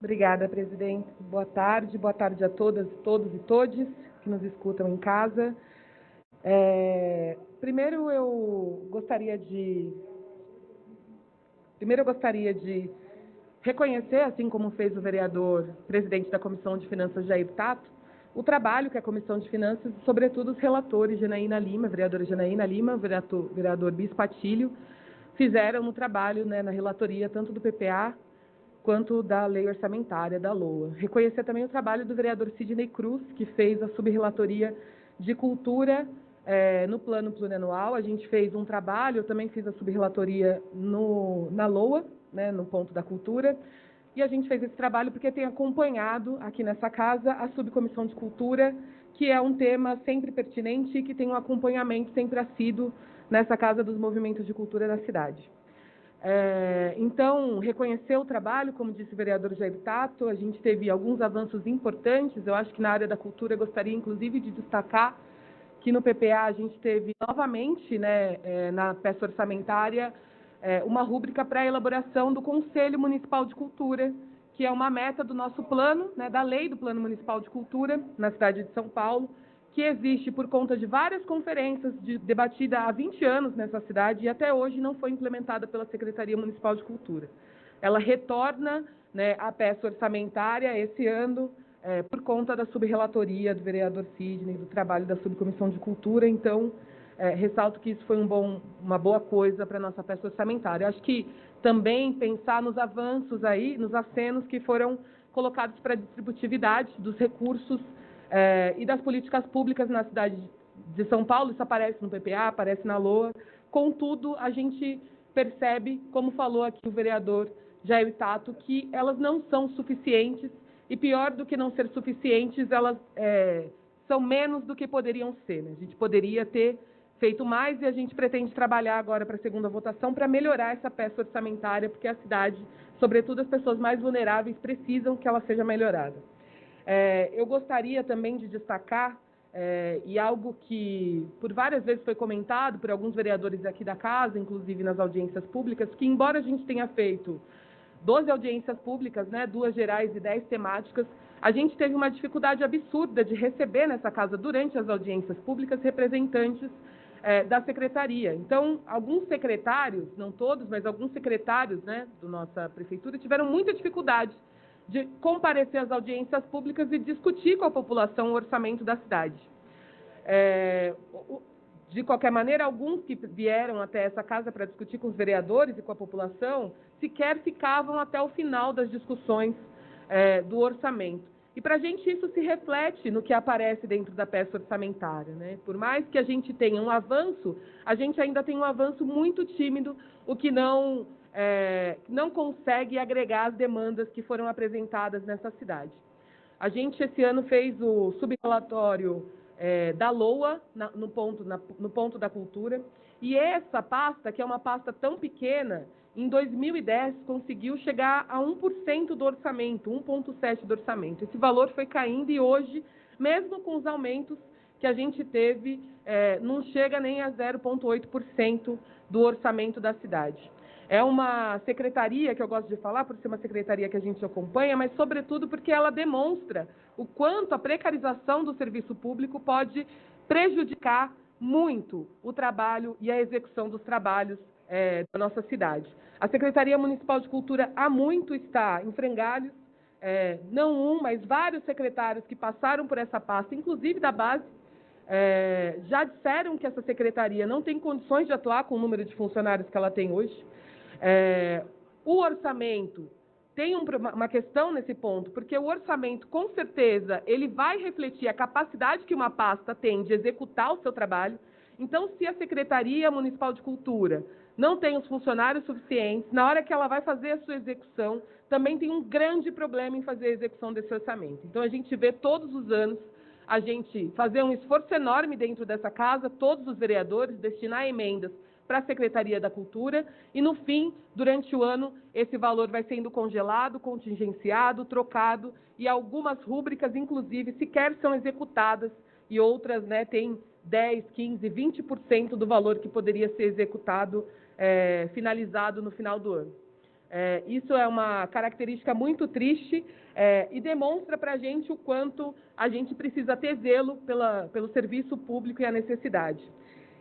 Obrigada, presidente. Boa tarde a todas, todos e todes que nos escutam em casa. Primeiro eu gostaria de reconhecer, assim como fez o vereador presidente da Comissão de Finanças, Jair Tato, o trabalho que a Comissão de Finanças, sobretudo os relatores, Janaína Lima, vereadora Janaína Lima, vereador Bispo Atílio, fizeram no trabalho, na relatoria, tanto do PPA quanto da lei orçamentária, da LOA. Reconhecer também o trabalho do vereador Sidney Cruz, que fez a subrelatoria de cultura no plano plurianual. A gente fez um trabalho, eu também fiz a subrelatoria na LOA, no ponto da cultura, e a gente fez esse trabalho porque tem acompanhado aqui nessa casa a subcomissão de cultura, que é um tema sempre pertinente e que tem um acompanhamento sempre assíduo nessa casa dos movimentos de cultura da cidade. Então, reconhecer o trabalho, como disse o vereador Jair Tato, a gente teve alguns avanços importantes. Eu acho que na área da cultura eu gostaria, inclusive, de destacar que no PPA a gente teve novamente, na peça orçamentária, uma rúbrica para a elaboração do Conselho Municipal de Cultura, que é uma meta do nosso plano, da lei do Plano Municipal de Cultura, na cidade de São Paulo, que existe por conta de várias conferências debatida há 20 anos nessa cidade e até hoje não foi implementada pela Secretaria Municipal de Cultura. Ela retorna à peça orçamentária esse ano por conta da subrelatoria do vereador Sidney, do trabalho da Subcomissão de Cultura. Então, ressalto que isso foi uma boa coisa para a nossa peça orçamentária. Eu acho que também pensar nos avanços aí, nos acenos que foram colocados para a distributividade dos recursos e das políticas públicas na cidade de São Paulo. Isso aparece no PPA, aparece na LOA. Contudo, a gente percebe, como falou aqui o vereador Jair Tato, que elas não são suficientes e, pior do que não ser suficientes, elas são menos do que poderiam ser. A gente poderia ter feito mais e a gente pretende trabalhar agora para a segunda votação para melhorar essa peça orçamentária, porque a cidade, sobretudo as pessoas mais vulneráveis, precisam que ela seja melhorada. Eu gostaria também de destacar, e algo que por várias vezes foi comentado por alguns vereadores aqui da casa, inclusive nas audiências públicas, que embora a gente tenha feito 12 audiências públicas, 2 gerais e 10 temáticas, a gente teve uma dificuldade absurda de receber nessa casa, durante as audiências públicas, representantes da secretaria. Então, alguns secretários, não todos, mas alguns secretários da nossa prefeitura tiveram muita dificuldade de comparecer às audiências públicas e discutir com a população o orçamento da cidade. De qualquer maneira, alguns que vieram até essa casa para discutir com os vereadores e com a população, sequer ficavam até o final das discussões do orçamento. E para a gente isso se reflete no que aparece dentro da peça orçamentária. Por mais que a gente tenha um avanço, a gente ainda tem um avanço muito tímido, o que não consegue agregar as demandas que foram apresentadas nessa cidade. A gente, esse ano, fez o subrelatório da LOA, no ponto da cultura, e essa pasta, que é uma pasta tão pequena, em 2010 conseguiu chegar a 1% do orçamento, 1,7% do orçamento. Esse valor foi caindo e hoje, mesmo com os aumentos que a gente teve, não chega nem a 0,8% do orçamento da cidade. É uma secretaria que eu gosto de falar, por ser uma secretaria que a gente acompanha, mas sobretudo porque ela demonstra o quanto a precarização do serviço público pode prejudicar muito o trabalho e a execução dos trabalhos da nossa cidade. A Secretaria Municipal de Cultura há muito está em frangalhos, não um, mas vários secretários que passaram por essa pasta, inclusive da base, já disseram que essa secretaria não tem condições de atuar com o número de funcionários que ela tem hoje. O orçamento tem uma questão nesse ponto, porque o orçamento, com certeza, ele vai refletir a capacidade que uma pasta tem de executar o seu trabalho. Então, se a Secretaria Municipal de Cultura não tem os funcionários suficientes, na hora que ela vai fazer a sua execução, também tem um grande problema em fazer a execução desse orçamento. Então, a gente vê todos os anos a gente fazer um esforço enorme dentro dessa casa, todos os vereadores, destinar emendas para a Secretaria da Cultura, e no fim, durante o ano, esse valor vai sendo congelado, contingenciado, trocado, e algumas rúbricas, inclusive, sequer são executadas, e outras têm 10%, 15%, 20% do valor que poderia ser executado, finalizado no final do ano. Isso é uma característica muito triste e demonstra para a gente o quanto a gente precisa ter zelo pelo serviço público e a necessidade.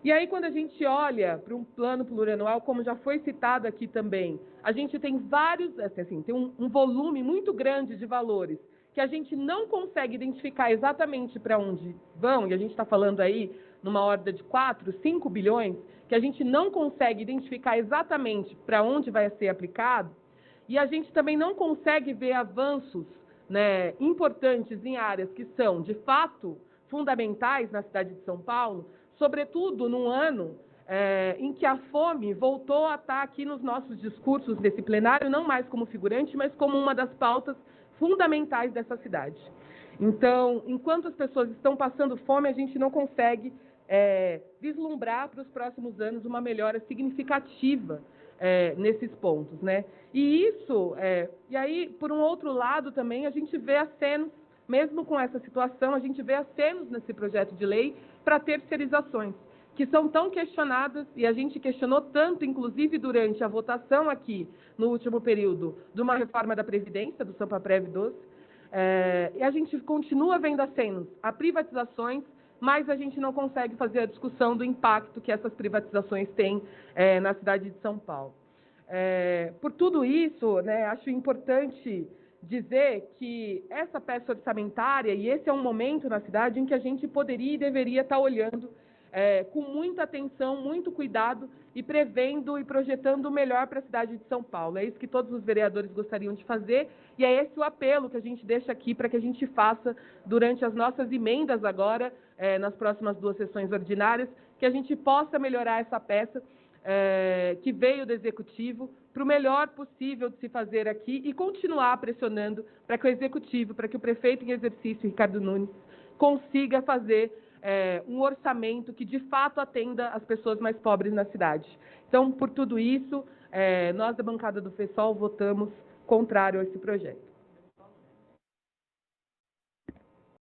E aí, quando a gente olha para um plano plurianual, como já foi citado aqui também, a gente tem vários, assim, tem um volume muito grande de valores que a gente não consegue identificar exatamente para onde vão, e a gente está falando aí numa ordem de 4, 5 bilhões, que a gente não consegue identificar exatamente para onde vai ser aplicado, e a gente também não consegue ver avanços, né, importantes em áreas que são, de fato, fundamentais na cidade de São Paulo, sobretudo num ano em que a fome voltou a estar aqui nos nossos discursos desse plenário, não mais como figurante, mas como uma das pautas fundamentais dessa cidade. Então, enquanto as pessoas estão passando fome, a gente não consegue vislumbrar para os próximos anos uma melhora significativa nesses pontos, né? E isso, e aí, por um outro lado também, a gente vê acenos, mesmo com essa situação, a gente vê acenos nesse projeto de lei para terceirizações, que são tão questionadas, e a gente questionou tanto, inclusive durante a votação aqui, no último período, de uma reforma da Previdência, do Sampaprev 12, e a gente continua vendo acenos a privatizações, mas a gente não consegue fazer a discussão do impacto que essas privatizações têm na cidade de São Paulo. Por tudo isso, né, acho importante dizer que essa peça orçamentária, e esse é um momento na cidade em que a gente poderia e deveria estar olhando com muita atenção, muito cuidado e prevendo e projetando o melhor para a cidade de São Paulo. É isso que todos os vereadores gostariam de fazer e é esse o apelo que a gente deixa aqui para que a gente faça durante as nossas emendas agora, nas próximas 2 sessões ordinárias, que a gente possa melhorar essa peça que veio do Executivo para o melhor possível de se fazer aqui e continuar pressionando para que o Executivo, para que o prefeito em exercício, Ricardo Nunes, consiga fazer um orçamento que de fato atenda as pessoas mais pobres na cidade. Então, por tudo isso, nós da bancada do PSOL votamos contrário a esse projeto.